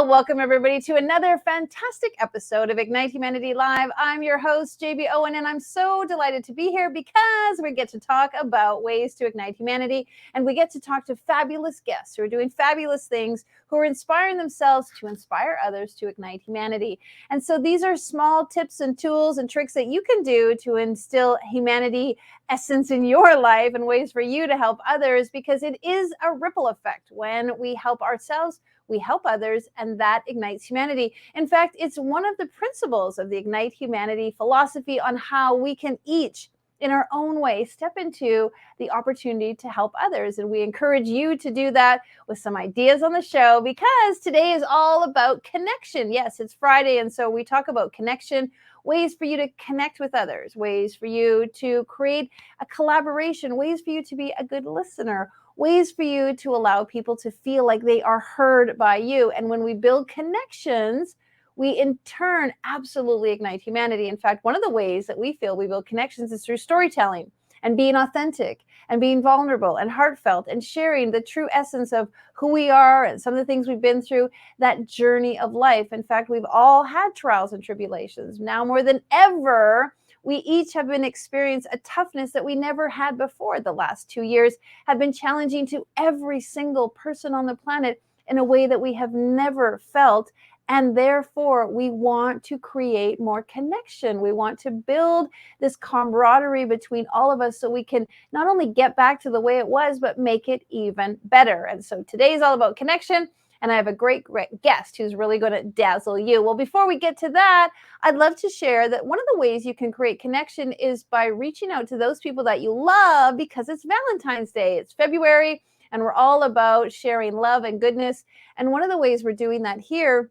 welcome everybody to another fantastic episode of Ignite Humanity Live. I'm your host, JB Owen, and I'm so delighted to be here because we get to talk about ways to ignite humanity, and we get to talk to fabulous guests who are doing fabulous things, who are inspiring themselves to inspire others to ignite humanity. And so these are small tips and tools and tricks that you can do to instill humanity essence in your life and ways for you to help others, because it is a ripple effect. When we help ourselves, we help others, and that ignites humanity. In fact, it's one of the principles of the Ignite Humanity philosophy on how we can each, in our own way, step into the opportunity to help others. And we encourage you to do that with some ideas on the show, because today is all about connection. Yes, it's Friday, and so we talk about connection, ways for you to connect with others, ways for you to create a collaboration, ways for you to be a good listener, ways for you to allow people to feel like they are heard by you. And when we build connections, we in turn absolutely ignite humanity. In fact, one of the ways that we feel we build connections is through storytelling and being authentic and being vulnerable and heartfelt and sharing the true essence of who we are and some of the things we've been through, that journey of life. In fact, we've all had trials and tribulations. Now more than ever, we each have been experiencing a toughness that we never had before. The last 2 years have been challenging to every single person on the planet in a way that we have never felt. And therefore, we want to create more connection. We want to build this camaraderie between all of us so we can not only get back to the way it was, but make it even better. And so today is all about connection. And I have a great guest who's really going to dazzle you. Well, before we get to that, I'd love to share that one of the ways you can create connection is by reaching out to those people that you love, because it's Valentine's Day. It's February, and we're all about sharing love and goodness. And one of the ways we're doing that here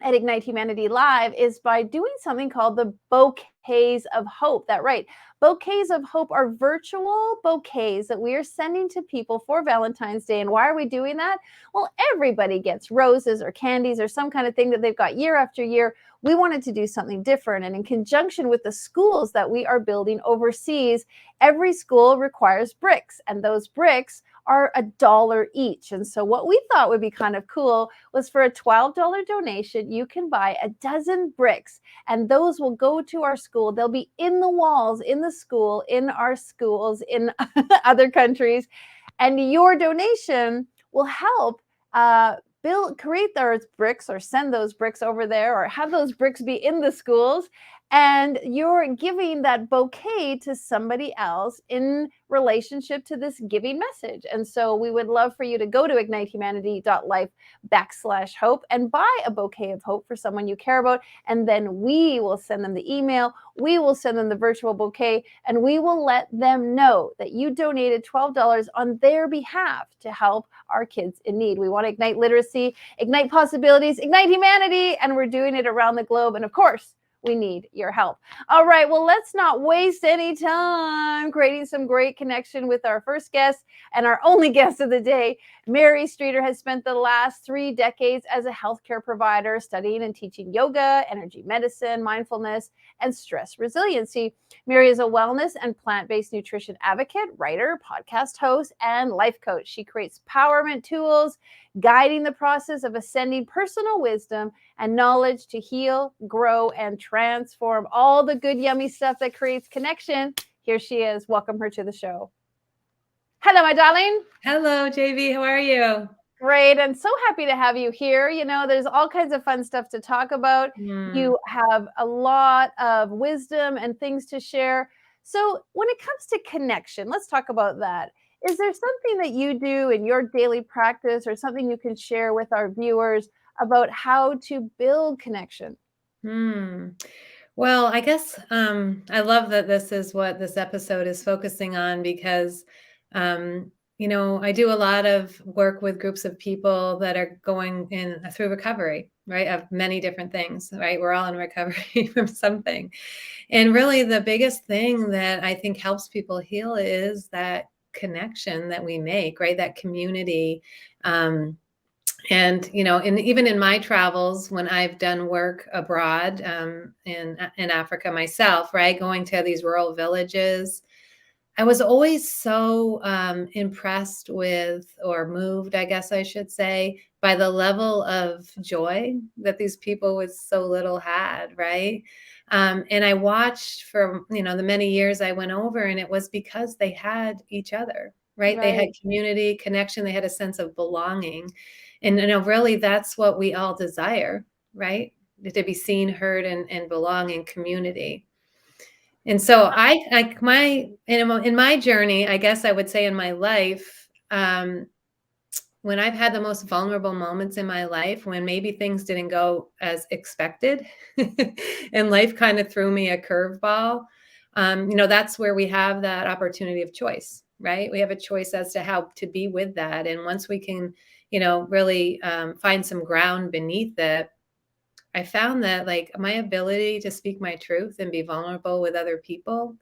at Ignite Humanity Live is by doing something called the Bouquets of Hope. That's right. Bouquets of Hope are virtual bouquets that we are sending to people for Valentine's Day. And why are we doing that? Well, everybody gets roses or candies or some kind of thing that they've got year after year. We wanted to do something different. And in conjunction with the schools that we are building overseas, every school requires bricks, and those bricks are $1 each. And so what we thought would be kind of cool was, for a $12 donation, you can buy a dozen bricks, and those will go to our school. They'll be in the walls, in the school, in our schools, in other countries. And your donation will help create those bricks, or send those bricks over there, or have those bricks be in the schools. And you're giving that bouquet to somebody else in relationship to this giving message. And so we would love for you to go to ignitehumanity.life/hope and buy a bouquet of hope for someone you care about. And then we will send them the email, we will send them the virtual bouquet, and we will let them know that you donated $12 on their behalf to help our kids in need. We want to ignite literacy, ignite possibilities, ignite humanity, and we're doing it around the globe. And of course, we need your help. All right, well, let's not waste any time creating some great connection with our first guest and our only guest of the day. Mary Streeter has spent the last 3 decades as a healthcare provider, studying and teaching yoga, energy medicine, mindfulness, and stress resiliency. Mary is a wellness and plant-based nutrition advocate, writer, podcast host, and life coach. She creates empowerment tools, guiding the process of ascending personal wisdom and knowledge to heal, grow, and transform. All the good, yummy stuff that creates connection. Here she is. Welcome her to the show. Hello, my darling. Hello, JV. How are you? Great. I'm so happy to have you here. You know, there's all kinds of fun stuff to talk about. You have a lot of wisdom and things to share. So when it comes to connection, let's talk about that. Is there something that you do in your daily practice, or something you can share with our viewers about how to build connection? Well, I guess I love that this is what this episode is focusing on, because, I do a lot of work with groups of people that are going through recovery, right, of many different things, right? We're all in recovery from something. And really the biggest thing that I think helps people heal is that connection that we make, right? That community. And even in my travels, when I've done work abroad in Africa myself, right, going to these rural villages, I was always so impressed with, or moved, I guess I should say, by the level of joy that these people with so little had, right? And I watched for, the many years I went over, and it was because they had each other, right? They had Right. community, connection, they had a sense of belonging. And, really, that's what we all desire, right? To be seen, heard, and belong in community. And so I like in my journey, I guess I would say in my life, when I've had the most vulnerable moments in my life, when maybe things didn't go as expected, and life kind of threw me a curveball, that's where we have that opportunity of choice, right? We have a choice as to how to be with that. And once we can, really find some ground beneath it, I found that like my ability to speak my truth and be vulnerable with other people,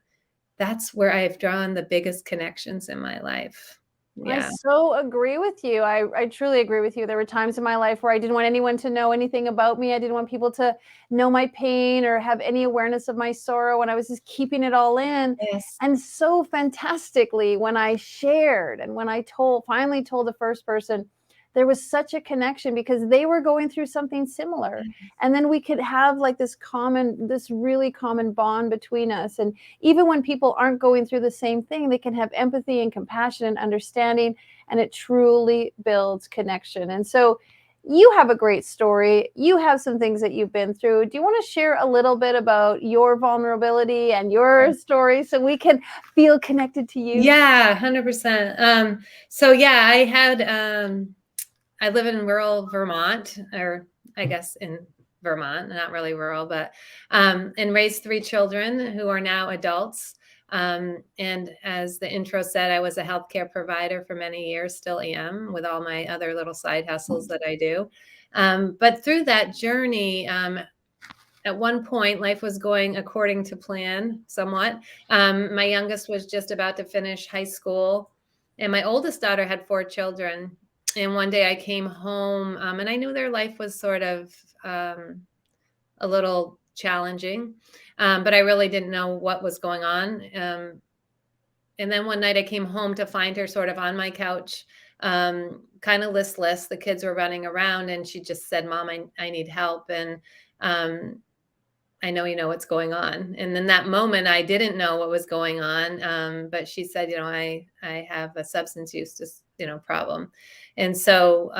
that's where I've drawn the biggest connections in my life. I Yeah. so agree with you. I truly agree with you. There were times in my life where I didn't want anyone to know anything about me. I didn't want people to know my pain or have any awareness of my sorrow, and I was just keeping it all in. Yes. And so fantastically, when I shared and when I finally told the first person, there was such a connection because they were going through something similar. And then we could have like this really common bond between us. And even when people aren't going through the same thing, they can have empathy and compassion and understanding, and it truly builds connection. And so you have a great story. You have some things that you've been through. Do you want to share a little bit about your vulnerability and your story so we can feel connected to you? Yeah, 100%. So yeah, I live in rural Vermont, or I guess in Vermont, not really rural, but and raised three children who are now adults. And as the intro said, I was a healthcare provider for many years, still am, with all my other little side hustles that I do. But through that journey, at one point, life was going according to plan somewhat. My youngest was just about to finish high school, and my oldest daughter had four children. And one day I came home, and I knew their life was sort of a little challenging, but I really didn't know what was going on. And then one night I came home to find her sort of on my couch, kind of listless. The kids were running around, and she just said, "Mom, I need help." And um, I know you know what's going on. And in that moment, I didn't know what was going on. But she said, I have a substance use, problem. And so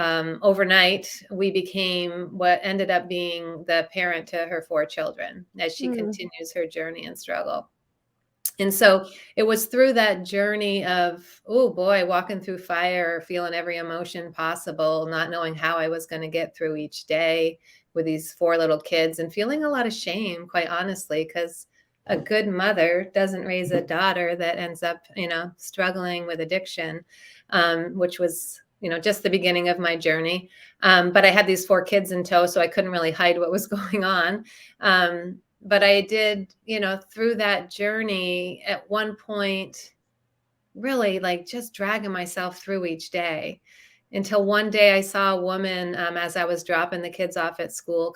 overnight, we became what ended up being the parent to her four children as she Mm, continues her journey and struggle. And so it was through that journey of, oh boy, walking through fire, feeling every emotion possible, not knowing how I was going to get through each day with these four little kids, and feeling a lot of shame, quite honestly, because a good mother doesn't raise a daughter that ends up, struggling with addiction, which was, just the beginning of my journey. But I had these four kids in tow, so I couldn't really hide what was going on. But I did, through that journey at one point, really like just dragging myself through each day until one day I saw a woman, as I was dropping the kids off at school,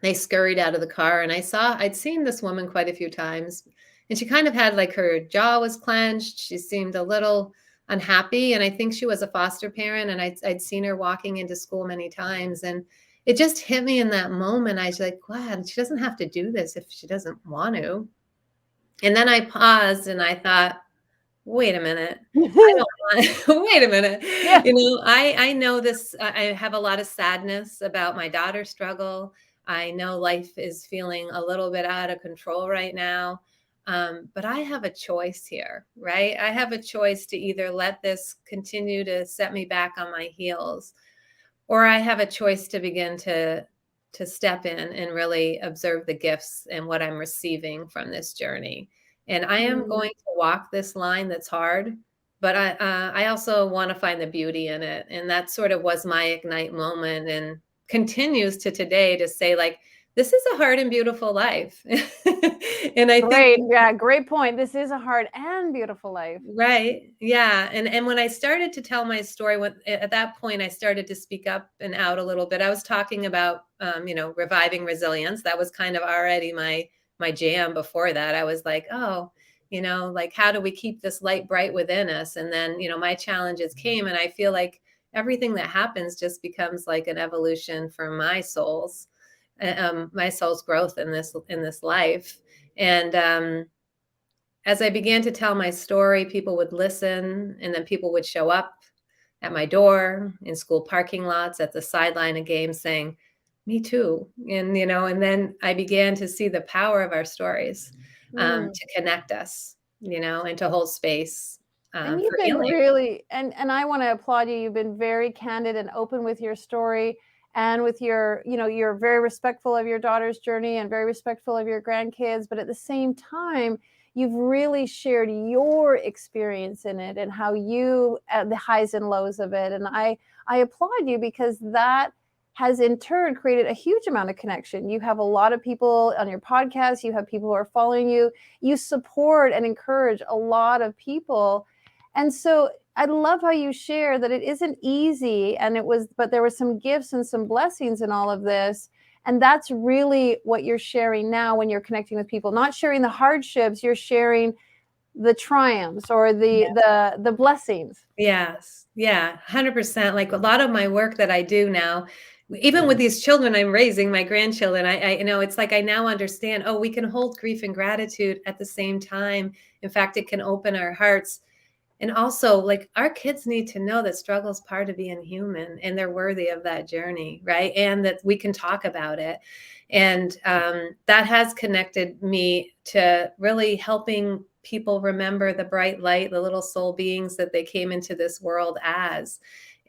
they scurried out of the car, and I'd seen this woman quite a few times, and she kind of had like her jaw was clenched. She seemed a little unhappy. And I think she was a foster parent, and I'd seen her walking into school many times. And it just hit me in that moment. I was like, God, she doesn't have to do this if she doesn't want to. And then I paused and I thought, wait a minute. I mm. don't want wait a minute. Yeah. I know this. I have a lot of sadness about my daughter's struggle. I know life is feeling a little bit out of control right now. But I have a choice here, right? I have a choice to either let this continue to set me back on my heels, or I have a choice to begin to step in and really observe the gifts and what I'm receiving from this journey. And I am Mm. going to walk this line that's hard, but I also want to find the beauty in it. And that sort of was my ignite moment, and continues to today to say, like, this is a hard and beautiful life. And I think Great. Yeah, great point. This is a hard and beautiful life. right. Yeah. And when I started to tell my story, at that point I started to speak up and out a little bit. I was talking about reviving resilience. That was kind of already my jam before that. I was like, oh, like how do we keep this light bright within us? And then, my challenges came, and I feel like everything that happens just becomes like an evolution for my soul's growth in this life. And as I began to tell my story, people would listen, and then people would show up at my door, in school parking lots, at the sideline of games, saying, "Me too." And then I began to see the power of our stories, Mm. to connect us, and to hold space And for you've been healing. really, and I want to applaud you. You've been very candid and open with your story, and with your, you're very respectful of your daughter's journey and very respectful of your grandkids, but at the same time, you've really shared your experience in it and how you, the highs and lows of it. And I applaud you, because that has in turn created a huge amount of connection. You have a lot of people on your podcast, you have people who are following you, you support and encourage a lot of people. And so I love how you share that it isn't easy, but there were some gifts and some blessings in all of this. And that's really what you're sharing now when you're connecting with people, not sharing the hardships, you're sharing the triumphs or the blessings. Yes. Yeah. 100%. Like a lot of my work that I do now, even with these children I'm raising, my grandchildren, it's like I now understand, oh, we can hold grief and gratitude at the same time. In fact, it can open our hearts. And also, like, our kids need to know that struggle is part of being human, and they're worthy of that journey, right? And that we can talk about it. And that has connected me to really helping people remember the bright light, the little soul beings that they came into this world as,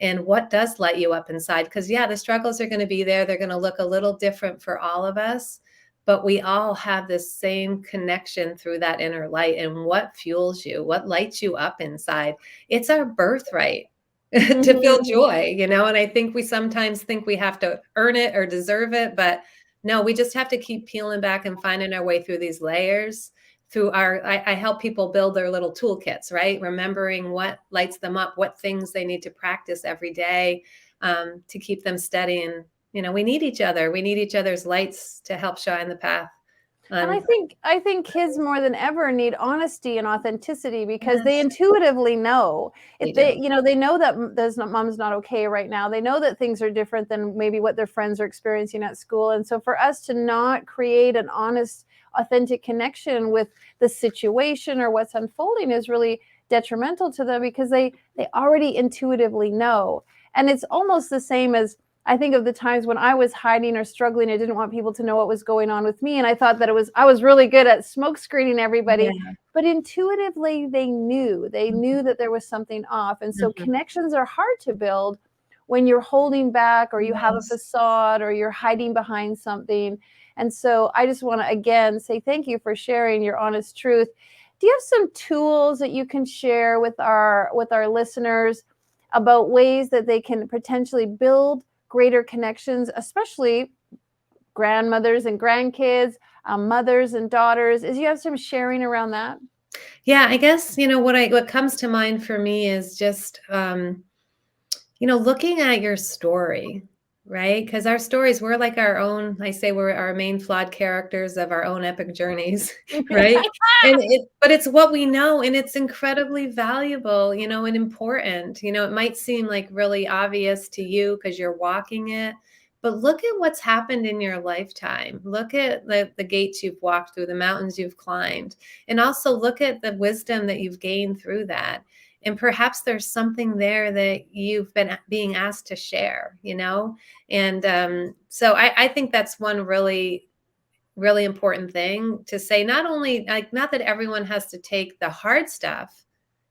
and what does light you up inside. Because, yeah, the struggles are going to be there. They're going to look a little different for all of us, but we all have this same connection through that inner light. And what fuels you, what lights you up inside, it's our birthright to feel Mhm. joy, and I think we sometimes think we have to earn it or deserve it, but no, we just have to keep peeling back and finding our way through these layers. I help people build their little toolkits, right? Remembering what lights them up, what things they need to practice every day, to keep them steady. And we need each other. We need each other's lights to help shine the path. And On I think kids more than ever need honesty and authenticity, because they Yes, intuitively know they if they, do. they know that mom's not okay right now. They know that things are different than maybe what their friends are experiencing at school. And so for us to not create an honest, authentic connection with the situation or what's unfolding is really detrimental to them, because they already intuitively know. And it's almost the same as, I think of the times when I was hiding or struggling. I didn't want people to know what was going on with me. And I thought that I was really good at smoke screening everybody. Yeah. But intuitively, they knew that there was something off. And so Mhm. connections are hard to build when you're holding back, or you have a Yes. facade, or you're hiding behind something. And so I just want to again say thank you for sharing your honest truth. Do you have some tools that you can share with our listeners about ways that they can potentially build greater connections, especially grandmothers and grandkids, mothers and daughters? Is you have some sharing around that? Yeah, I guess, what comes to mind for me is just, looking at your story, right? Because our stories, we're like our own, I say we're our main flawed characters of our own epic journeys, right? But it's what we know, and it's incredibly valuable, and important. It might seem like really obvious to you because you're walking it, but look at what's happened in your lifetime. Look at the gates you've walked through, the mountains you've climbed, and also look at the wisdom that you've gained through that. And perhaps there's something there that you've been being asked to share, and so I think that's one really, really important thing to say. Not only, like, not that everyone has to take the hard stuff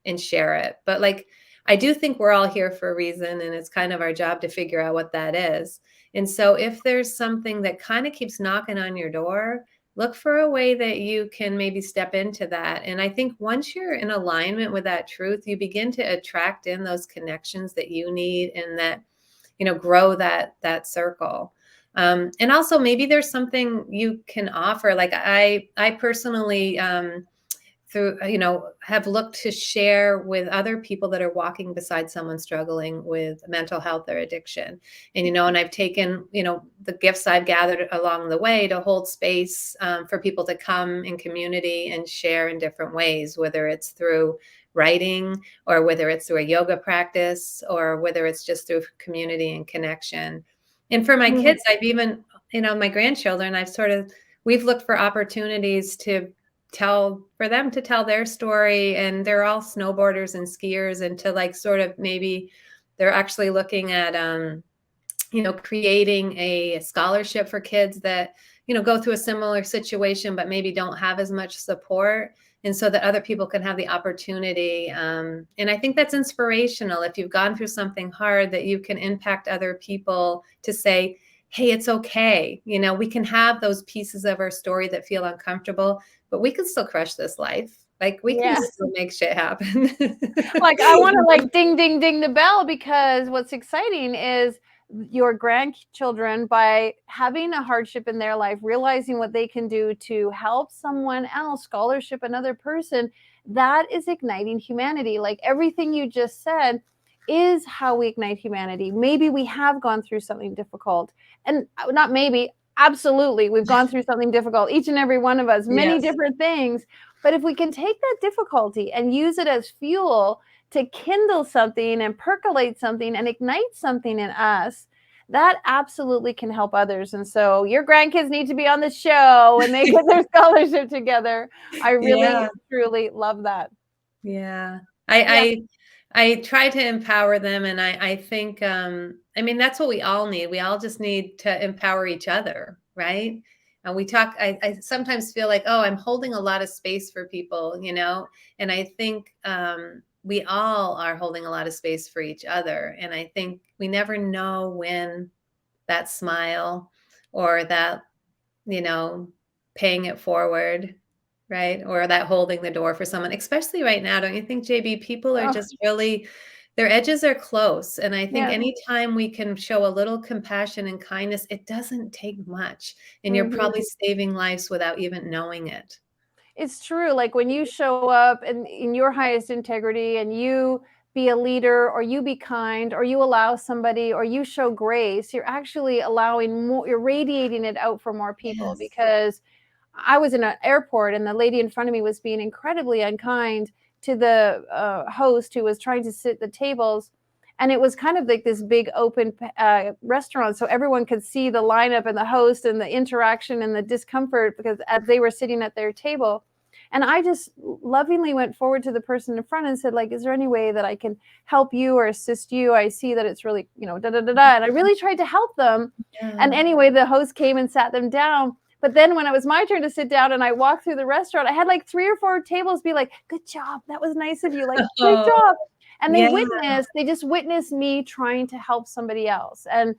and share it, but, like, I do think we're all here for a reason, and it's kind of our job to figure out what that is. And so if there's something that kind of keeps knocking on your door, look for a way that you can maybe step into that. And I think once you're in alignment with that truth, you begin to attract in those connections that you need, and that, grow that circle. And also maybe there's something you can offer. Like I personally, through, have looked to share with other people that are walking beside someone struggling with mental health or addiction. And I've taken, the gifts I've gathered along the way to hold space for people to come in community and share in different ways, whether it's through writing or whether it's through a yoga practice or whether it's just through community and connection. And for my kids, I've even, my grandchildren, we've looked for opportunities for them to tell their story, and they're all snowboarders and skiers, and to like sort of maybe they're actually looking at creating a scholarship for kids that go through a similar situation but maybe don't have as much support, and so that other people can have the opportunity. And I think that's inspirational. If you've gone through something hard, that you can impact other people to say, hey, it's okay. We can have those pieces of our story that feel uncomfortable, but we can still crush this life. Like we can still make shit happen. Like I want to like ding, ding, ding the bell, because what's exciting is your grandchildren, by having a hardship in their life, realizing what they can do to help someone else, scholarship another person, that is igniting humanity. Like everything you just said is how we ignite humanity. Maybe we have gone through something difficult, and not maybe, absolutely, we've gone through something difficult, each and every one of us, many different things. But if we can take that difficulty and use it as fuel to kindle something and percolate something and ignite something in us, that absolutely can help others. And so your grandkids need to be on the show and they get their scholarship together. I really, truly love that. Yeah. I try to empower them, and I think, that's what we all need. We all just need to empower each other, right? And I sometimes feel like, oh, I'm holding a lot of space for people, and I think we all are holding a lot of space for each other. And I think we never know when that smile or that, paying it forward, right? Or that holding the door for someone, especially right now. Don't you think, JB, people are just really, their edges are close. And I think anytime we can show a little compassion and kindness, it doesn't take much. And you're probably saving lives without even knowing it. It's true. Like when you show up in your highest integrity and you be a leader, or you be kind, or you allow somebody, or you show grace, you're actually allowing more, you're radiating it out for more people. Because I was in an airport and the lady in front of me was being incredibly unkind to the host who was trying to sit the tables. And it was kind of like this big open restaurant, so everyone could see the lineup and the host and the interaction and the discomfort, because as they were sitting at their table. And I just lovingly went forward to the person in front and said, like, is there any way that I can help you or assist you? I see that it's really, da da da da. And I really tried to help them. And anyway, the host came and sat them down. But then when it was my turn to sit down and I walked through the restaurant, I had like 3 or 4 tables be like, good job. That was nice of you. Like, great job. And they just witnessed me trying to help somebody else. And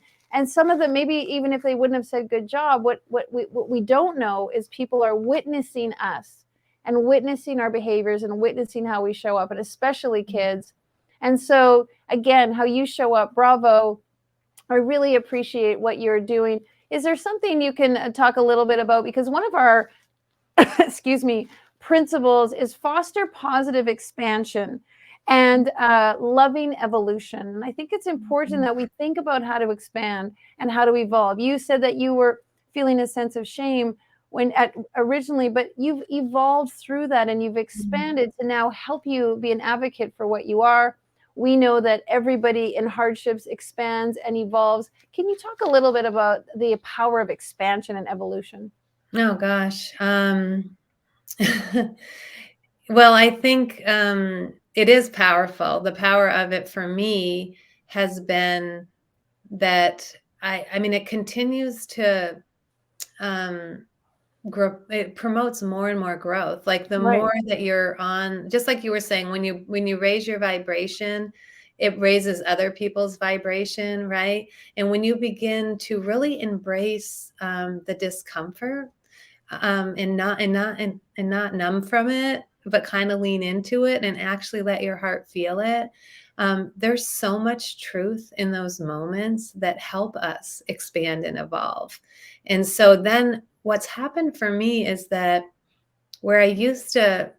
some of them, maybe even if they wouldn't have said good job, what we don't know is people are witnessing us and witnessing our behaviors and witnessing how we show up, and especially kids. And so again, how you show up, bravo. I really appreciate what you're doing. Is there something you can talk a little bit about? Because one of our, excuse me, principles is foster positive expansion and loving evolution. And I think it's important that we think about how to expand and how to evolve. You said that you were feeling a sense of shame originally, but you've evolved through that and you've expanded to now help you be an advocate for what you are. We know that everybody in hardships expands and evolves. Can you talk a little bit about the power of expansion and evolution? Oh gosh. Well, I think it is powerful. The power of it for me has been that it continues to grow. It promotes more and more growth. Like the more that you're on, just like you were saying, when you raise your vibration, it raises other people's vibration, right? And when you begin to really embrace the discomfort, and not numb from it, but kind of lean into it and actually let your heart feel it. There's so much truth in those moments that help us expand and evolve. And so then what's happened for me is that where I used to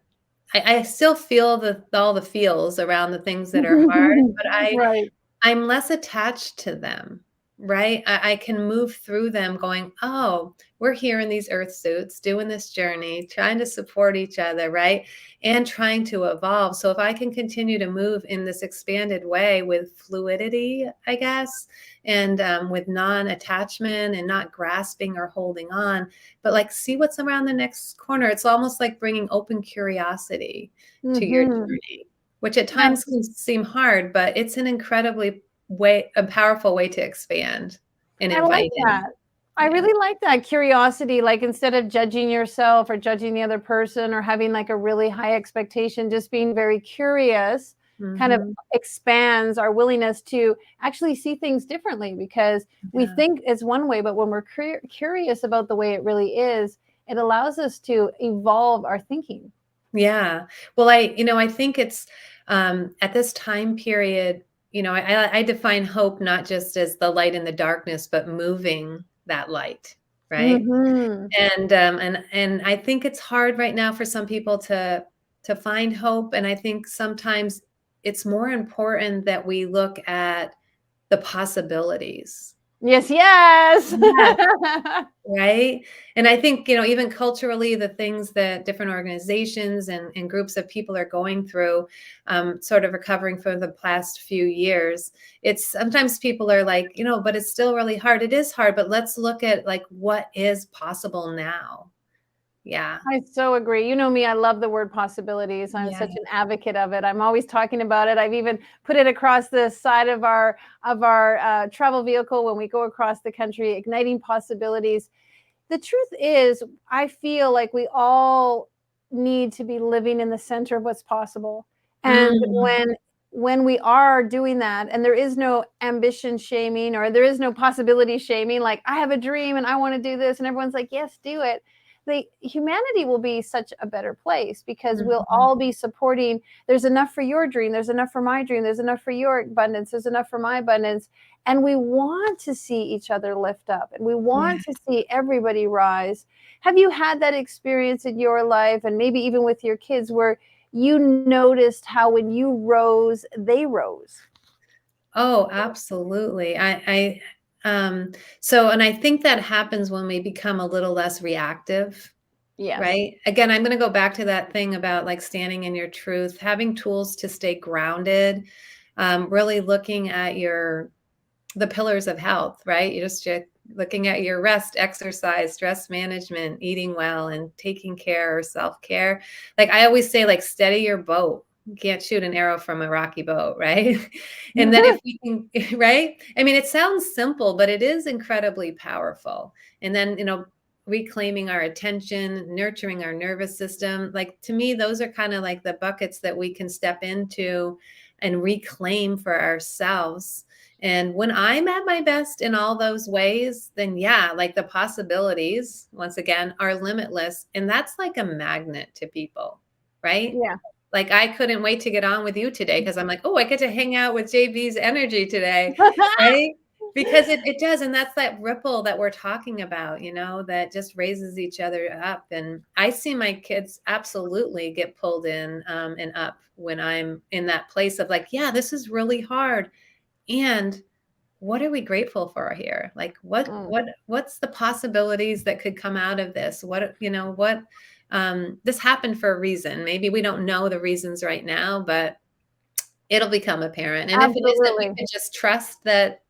I still feel all the feels around the things that are hard, but Right. I'm less attached to them, right? I can move through them going, oh, we're here in these earth suits doing this journey, trying to support each other, right? And trying to evolve. So if I can continue to move in this expanded way with fluidity, I guess, and with non-attachment and not grasping or holding on, but like see what's around the next corner. It's almost like bringing open curiosity to your Hmm. journey, which at times can seem hard, but it's an incredibly a powerful way to expand and I like invite in. that. I Yeah. really like that curiosity, like instead of judging yourself or judging the other person or having like a really high expectation, just being very curious kind of Mhm. expands our willingness to actually see things differently because we Yeah. think it's one way, but when we're curious about the way it really is, it allows us to evolve our thinking. Yeah. Well, I think it's at this time period, I define hope not just as the light in the darkness, but moving that light, right? Hmm. And I think it's hard right now for some people to find hope, and I think sometimes it's more important that we look at the possibilities. Yes, yes. Yes. Right? And I think, even culturally, the things that different organizations and groups of people are going through, sort of recovering for the past few years, it's sometimes people are like, but it's still really hard. It is hard, but let's look at like what is possible now. Yeah. I so agree. You know me, I love the word possibilities. I'm Yeah. such an advocate of it. I'm always talking about it. I've even put it across the side of our travel vehicle when we go across the country, igniting possibilities. The truth is, I feel like we all need to be living in the center of what's possible. And Mm, when we are doing that and there is no ambition shaming or there is no possibility shaming, like I have a dream and I want to do this and everyone's like, "Yes, do it." The humanity will be such a better place because we'll mhm. all be supporting there's enough for your dream, there's enough for my dream, there's enough for your abundance, there's enough for my abundance and we want to see each other lift up and we Yeah. want to see everybody rise. Have you had that experience in your life and maybe even with your kids where you noticed how when you rose, they rose? Oh, absolutely. So, and I think that happens when we become a little less reactive. Yes. Right? Again, I'm gonna go back to that thing about, like, standing in your truth, having tools to stay grounded, really looking at the pillars of health, right? You're looking at your rest, exercise, stress management, eating well, and taking care or self-care. Like, I always say, like, steady your boat. You can't shoot an arrow from a rocky boat, right? And that if we can right? I mean, it sounds simple, but it is incredibly powerful. And then, reclaiming our attention, nurturing our nervous system. Like to me, those are kind of like the buckets that we can step into and reclaim for ourselves. And when I'm at my best in all those ways, then yeah, like the possibilities, once again, are limitless. And that's like a magnet to people, right? Yeah. Like I couldn't wait to get on with you today because I'm like, oh, I get to hang out with JB's energy today, right? Because it does, and that's that ripple that we're talking about, that just raises each other up. And I see my kids absolutely get pulled in and up when I'm in that place of like, yeah, this is really hard. And what are we grateful for here? Like Mm. what's the possibilities that could come out of this? What this happened for a reason. Maybe we don't know the reasons right now, but it'll become apparent. And if it is that we Absolutely. could just trust that,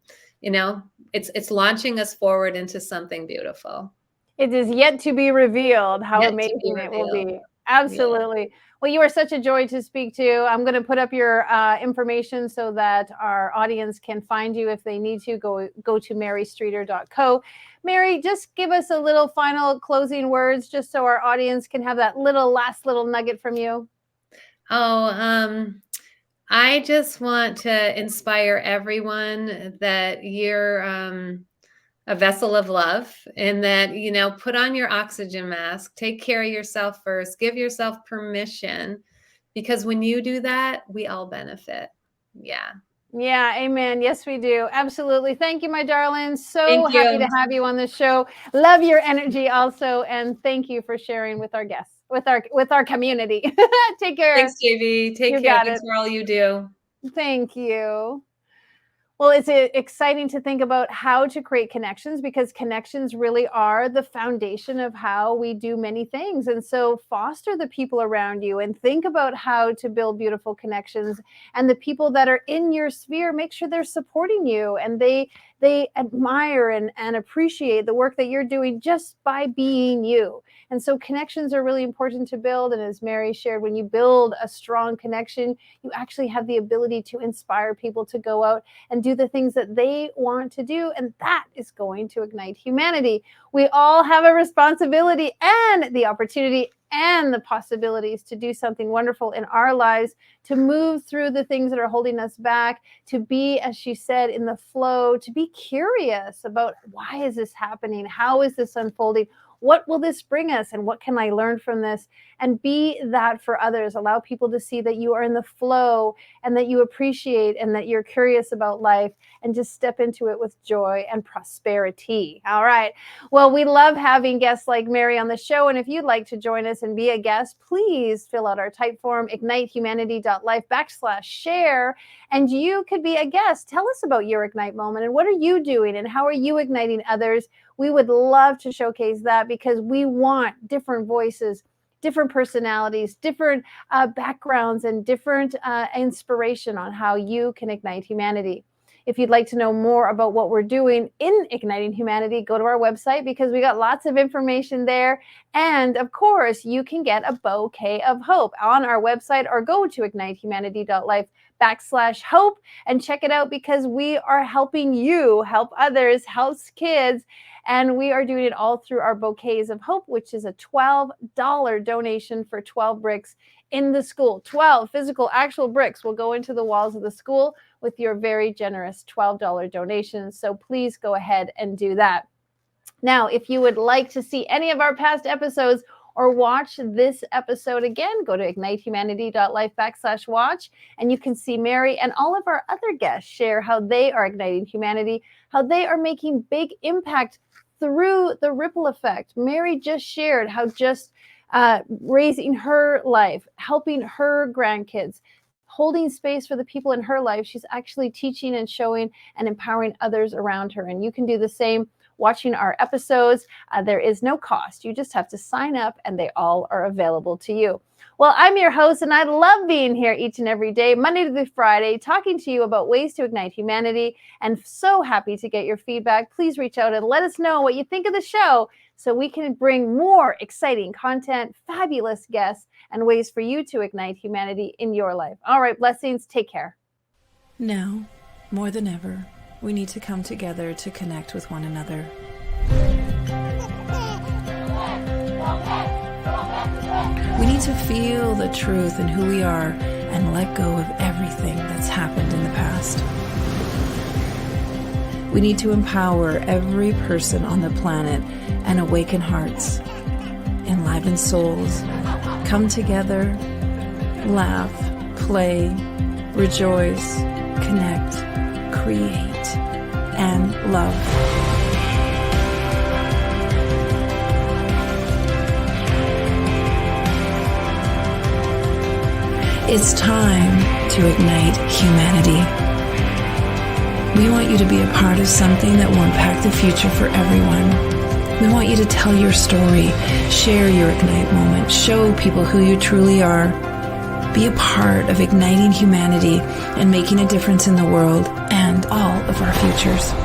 you know, it's launching us forward into something beautiful, It is yet to be revealed how yet to be amazing it will revealed. be. Yeah. Absolutely. Well, you are such a joy to speak to. I'm going to put up your information so that our audience can find you if they need to. Go to marystreeter.co. Mary, just give us a little final closing words just so our audience can have that last little nugget from you. Oh, I just want to inspire everyone that you're a vessel of love and that, put on your oxygen mask, take care of yourself first, give yourself permission because when you do that, we all benefit. Yeah. Yeah, amen. Yes, we do. Absolutely. Thank you, my darling. So Thank happy to you. have you on the show. Love your energy also. And thank you for sharing with our guests. with our community. Take care. Thanks, JV. Take You care. got Thanks it. for all you do. Thank you. Well, it's exciting to think about how to create connections, because connections really are the foundation of how we do many things. And so foster the people around you and think about how to build beautiful connections. And the people that are in your sphere, make sure they're supporting you and they admire and appreciate the work that you're doing just by being you. And so connections are really important to build. And as Mary shared, when you build a strong connection, you actually have the ability to inspire people to go out and do the things that they want to do. And that is going to ignite humanity. We all have a responsibility and the opportunity and the possibilities to do something wonderful in our lives, to move through the things that are holding us back, to be, as she said, in the flow, to be curious about, why is this happening? How is this unfolding? What will this bring us? And what can I learn from this? And be that for others. Allow people to see that you are in the flow and that you appreciate and that you're curious about life, and just step into it with joy and prosperity. All right. Well, we love having guests like Mary on the show. And if you'd like to join us and be a guest, please fill out our type form, ignitehumanity.life/share. And you could be a guest. Tell us about your Ignite moment and what are you doing and how are you igniting others? We would love to showcase that, because we want different voices, different personalities, different backgrounds, and different inspiration on how you can ignite humanity. If you'd like to know more about what we're doing in Igniting Humanity, go to our website, because we got lots of information there. And of course, you can get a bouquet of hope on our website, or go to ignitehumanity.life/hope and check it out, because we are helping you help others, help kids. And we are doing it all through our bouquets of hope, which is a $12 donation for 12 bricks in the school. 12 physical, actual bricks will go into the walls of the school with your very generous $12 donation. So please go ahead and do that. Now, if you would like to see any of our past episodes or watch this episode again, go to ignitehumanity.life/watch, and you can see Mary and all of our other guests share how they are igniting humanity, how they are making big impact through the ripple effect. Mary just shared how just raising her life, helping her grandkids, holding space for the people in her life, she's actually teaching and showing and empowering others around her. And you can do the same watching our episodes. There is no cost. You just have to sign up, and they all are available to you. Well, I'm your host, and I love being here each and every day, Monday through Friday, talking to you about ways to ignite humanity, and so happy to get your feedback. Please reach out and let us know what you think of the show, so we can bring more exciting content, fabulous guests, and ways for you to ignite humanity in your life. All right, blessings. Take care. Now, more than ever, we need to come together to connect with one another. We need to feel the truth in who we are and let go of everything that's happened in the past. We need to empower every person on the planet and awaken hearts, enliven souls, come together, laugh, play, rejoice, connect, create, and love. It's time to ignite humanity. We want you to be a part of something that will impact the future for everyone. We want you to tell your story, share your Ignite moment, show people who you truly are. Be a part of igniting humanity and making a difference in the world and all of our futures.